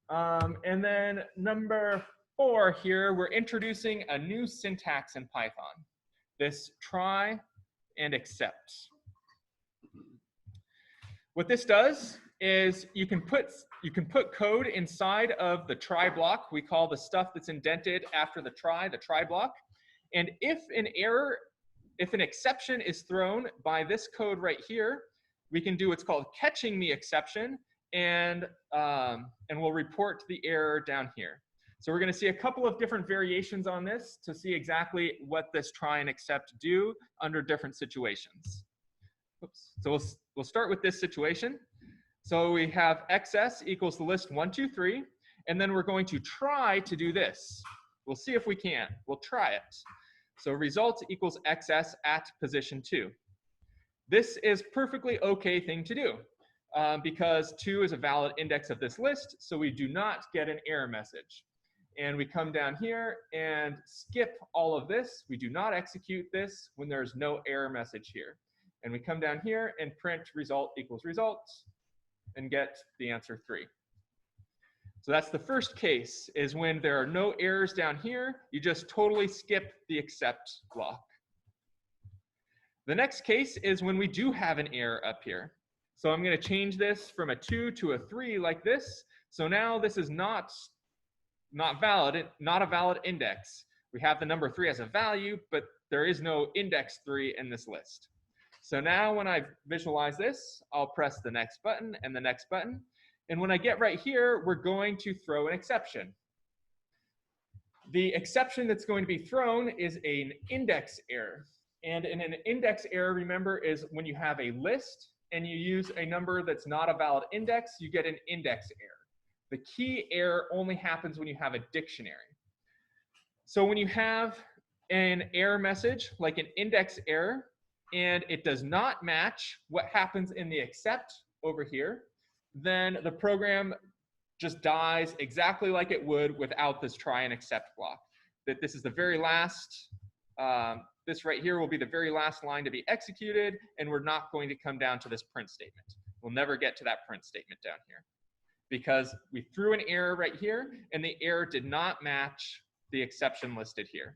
[SPEAKER 1] And then number 4 here, we're introducing a new syntax in Python. This try and except. What this does is you can put code inside of the try block. We call the stuff that's indented after the try block. And if an exception is thrown by this code right here, we can do what's called catching the exception, and we'll report the error down here. So we're going to see a couple of different variations on this to see exactly what this try and except do under different situations. Oops. So we'll start with this situation. So we have xs equals the list 1, 2, 3, and then we're going to try to do this. We'll see if we can. We'll try it. So result equals xs at position 2. This is perfectly okay thing to do because 2 is a valid index of this list, so we do not get an error message. And we come down here and skip all of this. We do not execute this when there's no error message here. And we come down here and print result equals result and get the answer 3. So that's the first case, is when there are no errors down here, you just totally skip the except block. The next case is when we do have an error up here. So I'm going to change this from a 2 to a 3 like this. So now this is not not a valid index. We have the number 3 as a value, but there is no index 3 in this list. So now when I visualize this, I'll press the next button and the next button. And when I get right here, we're going to throw an exception. The exception that's going to be thrown is an index error. And in an index error, remember, is when you have a list and you use a number that's not a valid index, you get an index error. The key error only happens when you have a dictionary. So when you have an error message, like an index error, and it does not match what happens in the except over here, then the program just dies exactly like it would without this try and except block. That this is the very last, this right here will be the very last line to be executed, and we're not going to come down to this print statement. We'll never get to that print statement down here because we threw an error right here, and the error did not match the exception listed here.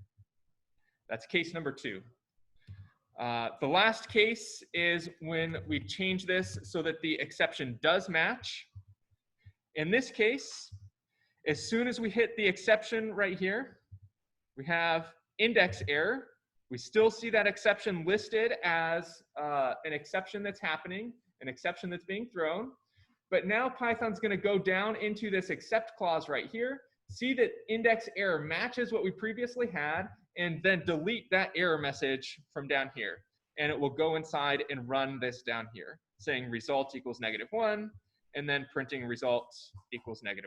[SPEAKER 1] That's case number 2. The last case is when we change this so that the exception does match. In this case, as soon as we hit the exception right here, we have index error. We still see that exception listed as an exception that's happening, an exception that's being thrown. But now Python's going to go down into this except clause right here, see that index error matches what we previously had, and then delete that error message from down here. And it will go inside and run this down here, saying result equals -1, and then printing results equals -1.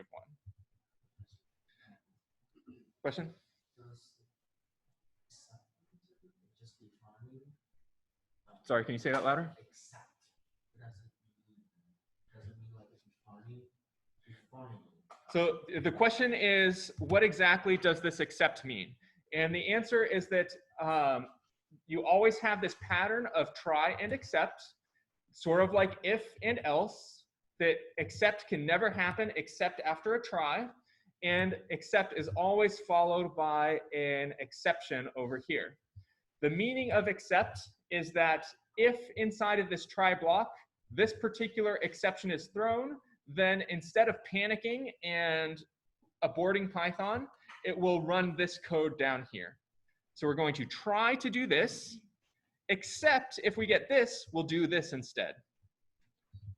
[SPEAKER 1] Question? Sorry, can you say that louder?
[SPEAKER 5] Except. Doesn't mean like it's defining.
[SPEAKER 1] So the question is, what exactly does this except mean? And the answer is that you always have this pattern of try and except, sort of like if and else, that except can never happen except after a try, and except is always followed by an exception over here. The meaning of except is that if inside of this try block, this particular exception is thrown, then instead of panicking and aborting Python, it will run this code down here. So we're going to try to do this, except if we get this, we'll do this instead.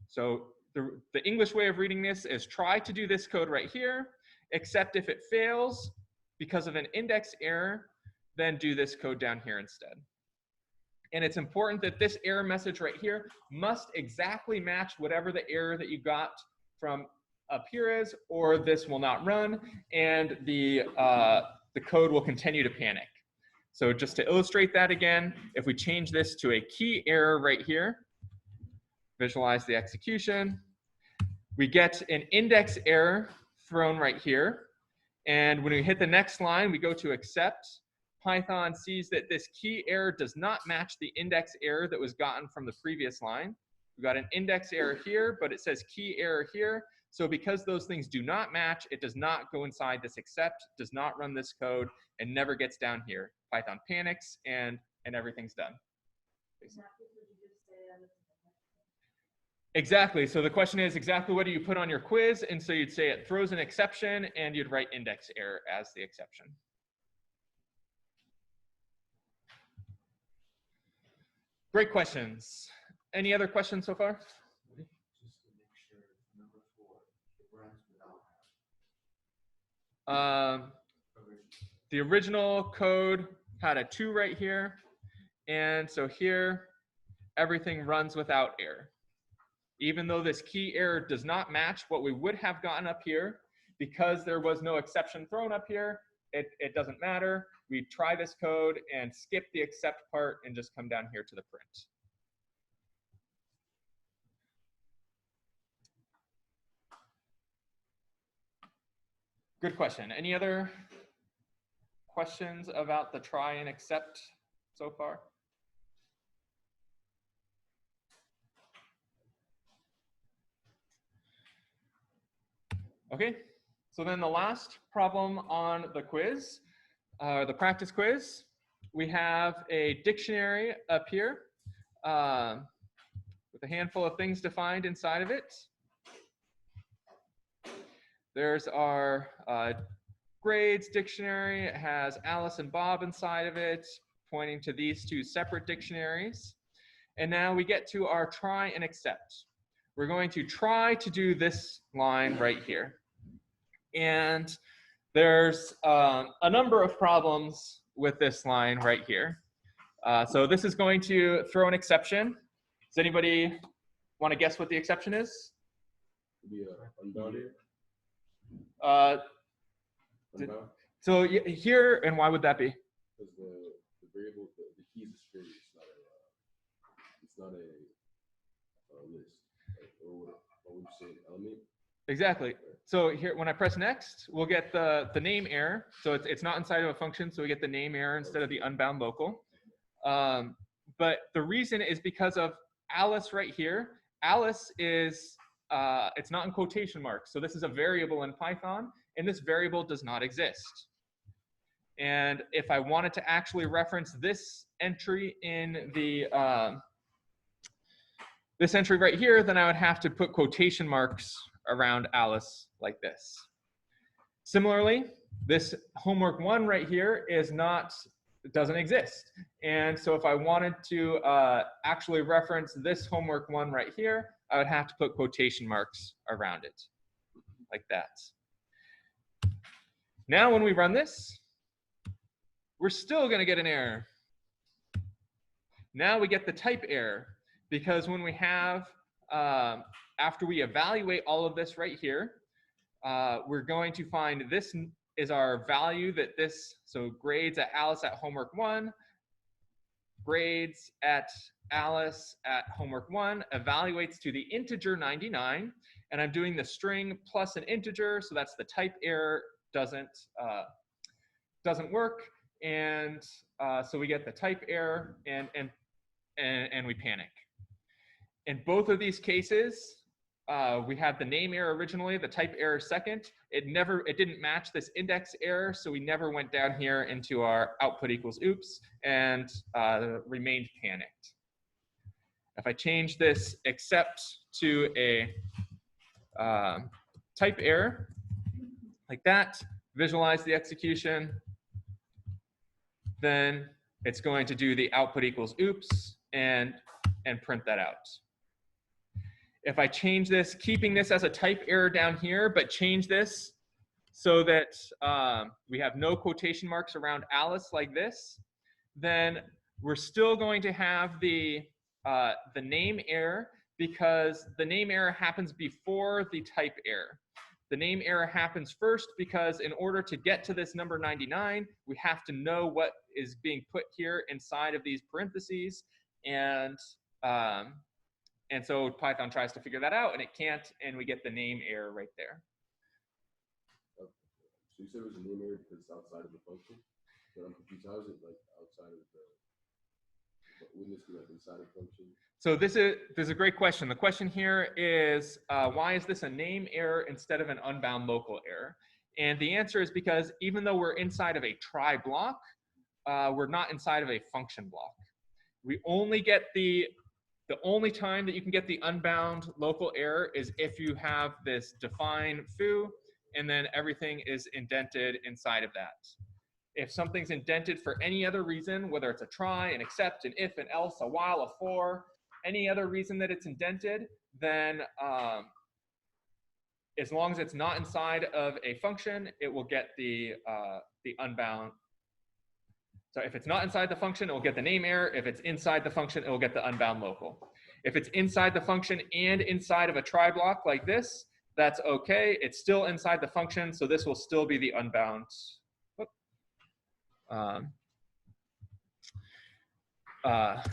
[SPEAKER 1] So the English way of reading this is try to do this code right here, except if it fails because of an index error, then do this code down here instead. And it's important that this error message right here must exactly match whatever the error that you got from up here is, or this will not run, and the code will continue to panic. So just to illustrate that again, if we change this to a key error right here, visualize the execution, we get an index error thrown right here. And when we hit the next line, we go to accept. Python sees that this key error does not match the index error that was gotten from the previous line. We got an index error here, but it says key error here. So because those things do not match, it does not go inside this except, does not run this code, and never gets down here. Python panics, and everything's done. Exactly. So the question is exactly what do you put on your quiz? And so you'd say it throws an exception, and you'd write index error as the exception. Great questions. Any other questions so far?
[SPEAKER 5] Just to make sure number 4, it runs without
[SPEAKER 1] The original code had a 2 right here. And so here, everything runs without error. Even though this key error does not match what we would have gotten up here, because there was no exception thrown up here, it doesn't matter. We try this code and skip the except part and just come down here to the print. Good question. Any other questions about the try and except so far? Okay, so then the last problem on the quiz, the practice quiz, we have a dictionary up here with a handful of things defined inside of it. There's our grades dictionary. It has Alice and Bob inside of it, pointing to these two separate dictionaries. And now we get to our try and accept. We're going to try to do this line right here. And there's a number of problems with this line right here. So this is going to throw an exception. Does anybody want to guess what the exception is?
[SPEAKER 4] Be unbound here. Unbound.
[SPEAKER 1] So here, and why would that be?
[SPEAKER 4] Because the variable, the key is a string. It's not a list. Or what would you say, element?
[SPEAKER 1] Exactly. So here, when I press next, we'll get the name error. So it's not inside of a function, so we get the name error instead of the unbound local. But the reason is because of Alice right here. Alice is, it's not in quotation marks. So this is a variable in Python, and this variable does not exist. And if I wanted to actually reference this entry in the, this entry right here, then I would have to put quotation marks around Alice like this. Similarly, this homework 1 right here is not, it doesn't exist. And so if I wanted to actually reference this homework 1 right here, I would have to put quotation marks around it like that. Now when we run this, we're still going to get an error. Now we get the type error, because when we have, after we evaluate all of this right here, we're going to find this is our value that this, so grades at Alice at homework 1, grades at Alice at homework 1 evaluates to the integer 99, and I'm doing the string plus an integer, so that's the type error doesn't work, and so we get the type error and we panic. In both of these cases, we had the name error originally, the type error second. It didn't match this index error, so we never went down here into our output equals oops and remained panicked. If I change this except to a type error like that, visualize the execution, then it's going to do the output equals oops and print that out. If I change this, keeping this as a type error down here, but change this so that we have no quotation marks around Alice like this, then we're still going to have the name error, because the name error happens before the type error. The name error happens first because in order to get to this number 99, we have to know what is being put here inside of these parentheses, and so Python tries to figure that out, and it can't, and we get the name error right there.
[SPEAKER 4] So you said it was a name error because it's outside of the function? But I'm confused. How is it like outside of the, wouldn't this be like inside of the function? So
[SPEAKER 1] this is a great question. The question here is, why is this a name error instead of an unbound local error? And the answer is because even though we're inside of a try block, we're not inside of a function block. We only get the only time that you can get the unbound local error is if you have this define foo, and then everything is indented inside of that. If something's indented for any other reason, whether it's a try, an except, an if, an else, a while, a for, any other reason that it's indented, then as long as it's not inside of a function, it will get the unbound. So if it's not inside the function, it will get the name error. If it's inside the function, it will get the unbound local. If it's inside the function and inside of a try block like this, that's okay. It's still inside the function, so this will still be the unbound. I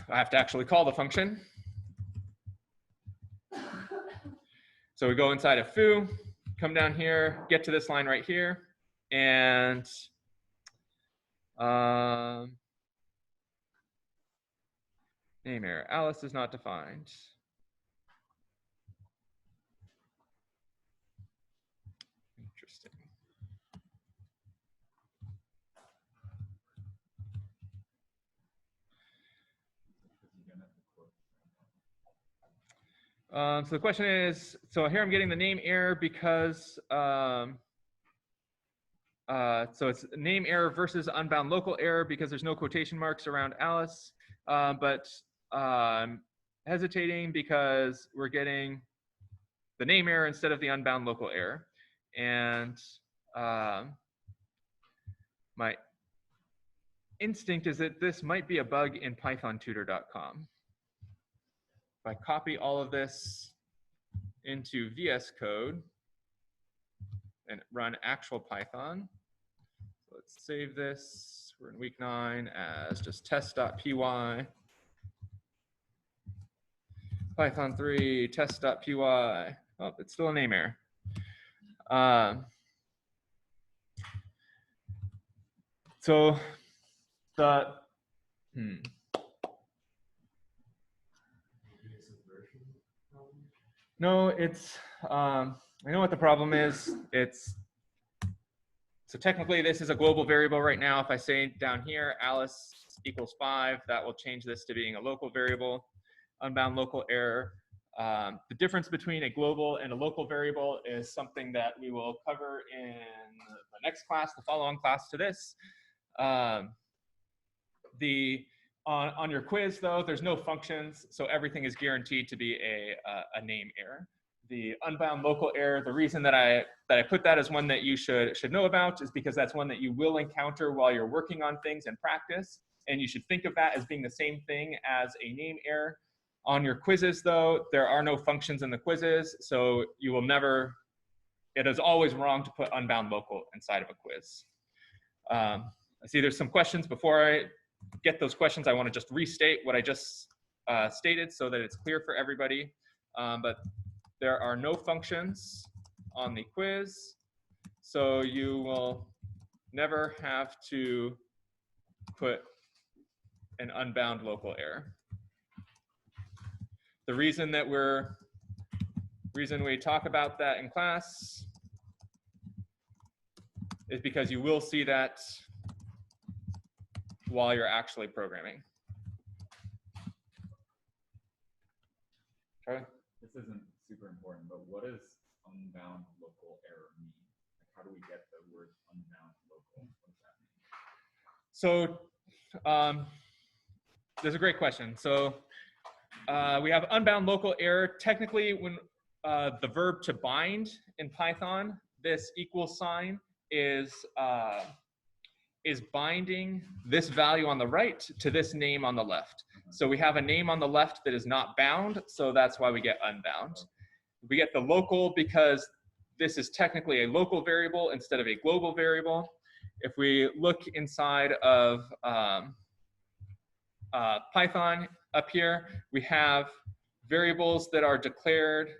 [SPEAKER 1] have to actually call the function. So we go inside of foo, come down here, get to this line right here, and name error, Alice is not defined. Interesting. So the question is, so here I'm getting the name error because So it's name error versus unbound local error because there's no quotation marks around Alice, but hesitating because we're getting the name error instead of the unbound local error. And my instinct is that this might be a bug in pythontutor.com. If I copy all of this into VS Code and run actual Python, so let's save this. We're in week 9 as just test.py. Python 3 test.py. Oh, it's still a name error. So the no, it's I know what the problem is. So technically this is a global variable right now. If I say down here Alice equals 5, that will change this to being a local variable. Unbound local error. The difference between a global and a local variable is something that we will cover in the next class, the follow-on class to this. On your quiz, though, there's no functions, so everything is guaranteed to be a name error. The unbound local error, the reason that I put that as one that you should know about is because that's one that you will encounter while you're working on things in practice, and you should think of that as being the same thing as a name error. On your quizzes, though, there are no functions in the quizzes, so you will never, it is always wrong to put unbound local inside of a quiz. I see there's some questions. Before I get those questions, I want to just restate what I just stated so that it's clear for everybody. But there are no functions on the quiz, so you will never have to put an unbound local error. The reason we talk about that in class is because you will see that while you're actually programming. Okay.
[SPEAKER 7] This isn't super important, but what does unbound local error mean? Like, how do we get the word unbound local? What does that mean?
[SPEAKER 1] So there's a great question. So we have unbound local error. Technically, when the verb to bind in Python, this equal sign is binding this value on the right to this name on the left. So we have a name on the left that is not bound, so that's why we get unbound. We get the local because this is technically a local variable instead of a global variable. If we look inside of Python up here, we have variables that are declared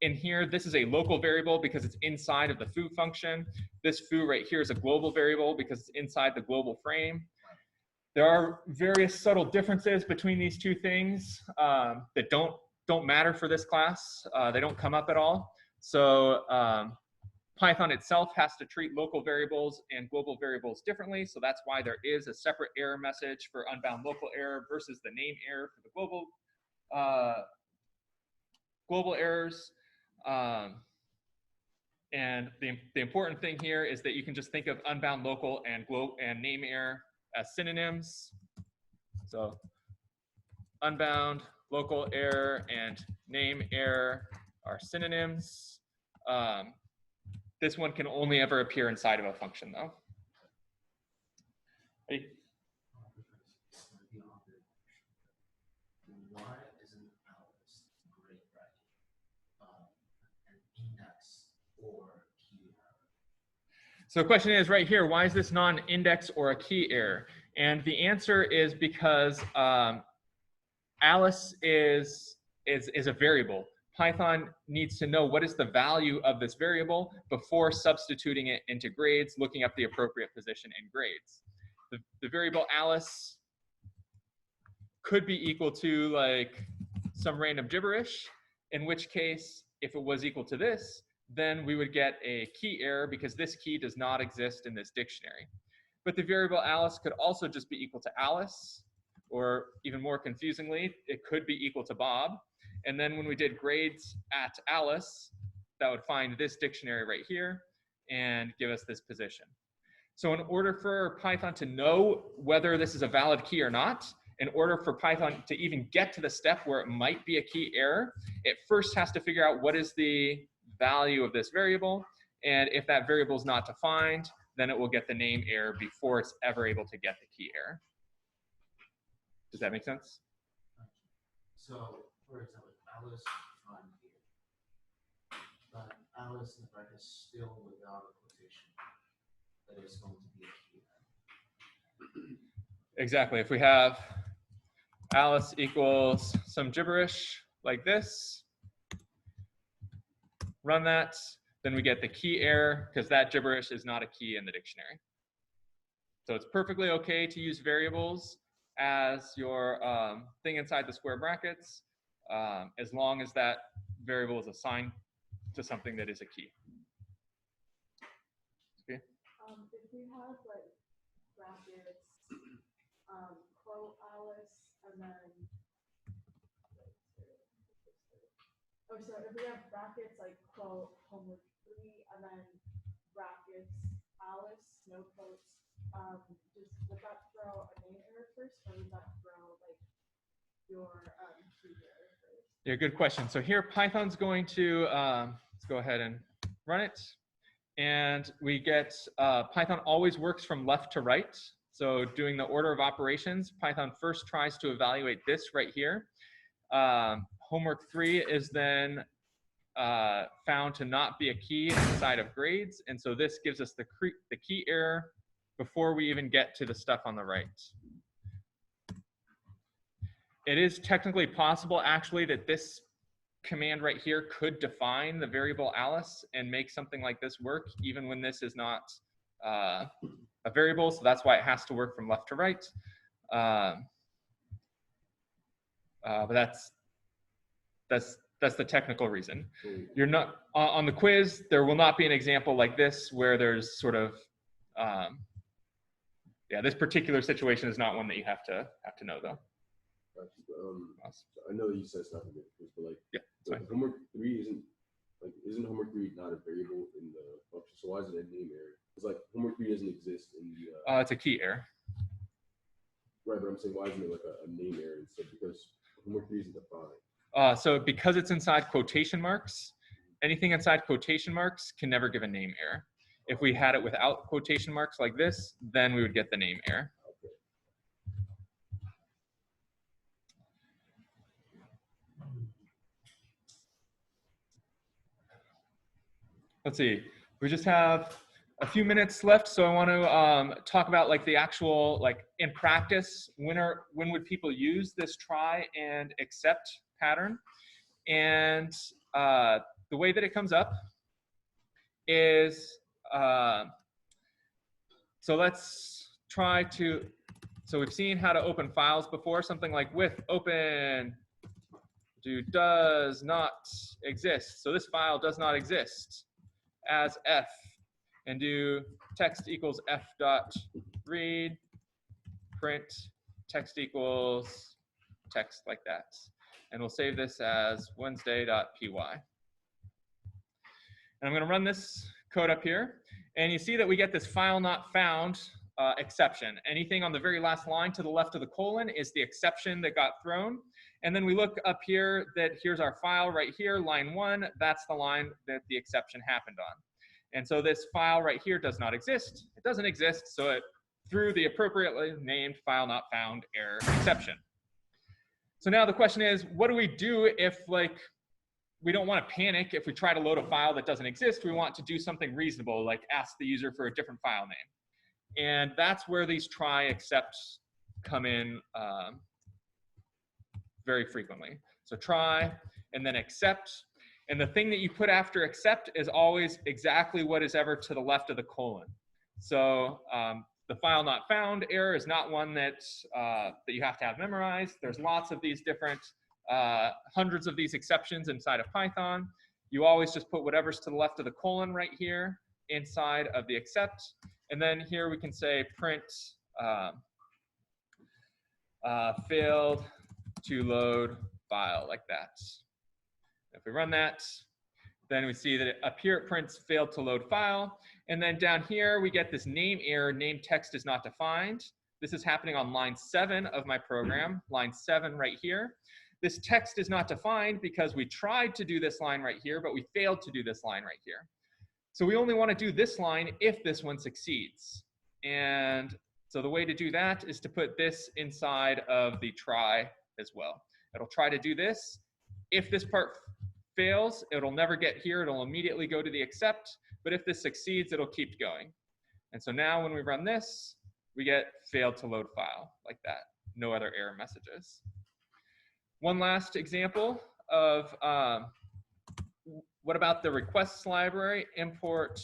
[SPEAKER 1] in here. This is a local variable because it's inside of the foo function. This foo right here is a global variable because it's inside the global frame. There are various subtle differences between these two things that don't matter for this class. They don't come up at all. So Python itself has to treat local variables and global variables differently. So that's why there is a separate error message for unbound local error versus the name error for the global errors. And the important thing here is that you can just think of unbound local and name error as synonyms. So unbound local error and name error are synonyms. This one can only ever appear inside of a function, though. Hey.
[SPEAKER 5] Why isn't Alice great, right? An index or key error?
[SPEAKER 1] So the question is right here, why is this non-index or a key error? And the answer is because Alice is a variable. Python needs to know what is the value of this variable before substituting it into grades, looking up the appropriate position in grades. The variable Alice could be equal to like some random gibberish, in which case, if it was equal to this, then we would get a key error because this key does not exist in this dictionary. But the variable Alice could also just be equal to Alice, or even more confusingly, it could be equal to Bob. And then when we did grades at Alice, that would find this dictionary right here and give us this position. So in order for Python to know whether this is a valid key or not, in order for Python to even get to the step where it might be a key error, it first has to figure out what is the value of this variable. And if that variable is not defined, then it will get the name error before it's ever able to get the key error. Does that make sense?
[SPEAKER 5] So, for example, Alice defined here, but Alice in the bracket still without a quotation, that is going to be a key error.
[SPEAKER 1] Exactly. If we have Alice equals some gibberish like this, run that, then we get the key error because that gibberish is not a key in the dictionary. So it's perfectly okay to use variables as your thing inside the square brackets, as long as that variable is assigned to something that is a key. Okay.
[SPEAKER 2] If we have like brackets, quote Alice, and then, oh, so if we have brackets like quote homework 3, and then brackets Alice, no quotes, would that throw a name error first, or would that throw like your key error first?
[SPEAKER 1] Yeah, good question. So here Python's going to, let's go ahead and run it. And we get, Python always works from left to right. So doing the order of operations, Python first tries to evaluate this right here. Homework 3 is then found to not be a key inside of grades. And so this gives us the key error before we even get to the stuff on the right. It is technically possible actually that this command right here could define the variable Alice and make something like this work even when this is not a variable. So that's why it has to work from left to right. But that's the technical reason. You're not on the quiz. There will not be an example like this where there's sort of yeah, this particular situation is not one that you have to know though.
[SPEAKER 4] I know that you said it's not a variable, but like,
[SPEAKER 1] yeah,
[SPEAKER 4] like homework 3 isn't homework 3 not a variable in the function? So why is it a name error? It's like homework 3 doesn't exist in the.
[SPEAKER 1] It's a key error.
[SPEAKER 4] Right, but I'm saying why isn't it like a name error instead? Because homework 3 isn't defined.
[SPEAKER 1] So because it's inside quotation marks, anything inside quotation marks can never give a name error. If we had it without quotation marks like this, then we would get the name error. Let's see, we just have a few minutes left, so I want to talk about like the actual, like in practice, when would people use this try and except pattern? And the way that it comes up is, so let's try to, so we've seen how to open files before, something like with open does not exist. So this file does not exist as f, and do text equals f dot read, print text equals text like that. And we'll save this as wednesday.py. And I'm going to run this code up here. And you see that we get this file not found exception. Anything on the very last line to the left of the colon is the exception that got thrown. And then we look up here that here's our file right here, line 1. That's the line that the exception happened on. And so this file right here does not exist. It doesn't exist, so it threw the appropriately named file not found error exception. So now the question is, what do we do if like we don't want to panic if we try to load a file that doesn't exist? We want to do something reasonable, like ask the user for a different file name. And that's where these try excepts come in very frequently. So try and then accept. And the thing that you put after accept is always exactly what is ever to the left of the colon. So the file not found error is not one that you have to have memorized. There's lots of these different, hundreds of these exceptions inside of Python. You always just put whatever's to the left of the colon right here inside of the accept. And then here we can say print failed to load file like that. If we run that, Then we see that up here it prints failed to load file. And then down here we get this name error, name text is not defined. This is happening on line 7 of my program, line 7 right here. This text is not defined because we tried to do this line right here, but we failed to do this line right here. So we only want to do this line if this one succeeds. And so the way to do that is to put this inside of the try as well. It'll try to do this. If this part fails, it'll never get here. It'll immediately go to the except. But if this succeeds, it'll keep going. And so now when we run this, we get failed to load file like that. No other error messages. One last example of what about the requests library? Import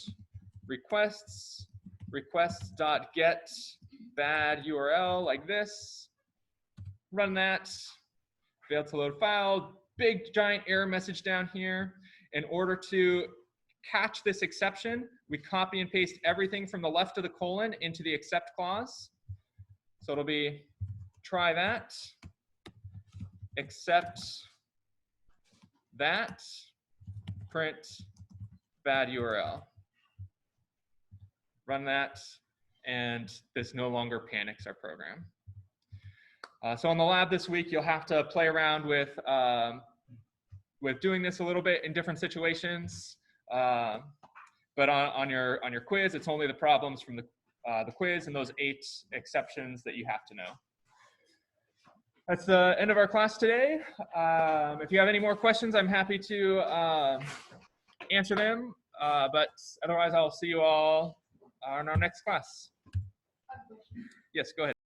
[SPEAKER 1] requests, requests.get bad URL like this. Run that. Failed to load file. Big giant error message down here. In order to catch this exception, we copy and paste everything from the left of the colon into the except clause. So it'll be try that, except that, print bad URL. Run that, and this no longer panics our program. So on the lab this week, you'll have to play around with doing this a little bit in different situations. But on your quiz, it's only the problems from the quiz and those 8 exceptions that you have to know. That's the end of our class today. If you have any more questions, I'm happy to answer them. But otherwise, I'll see you all on our next class. Yes, go ahead.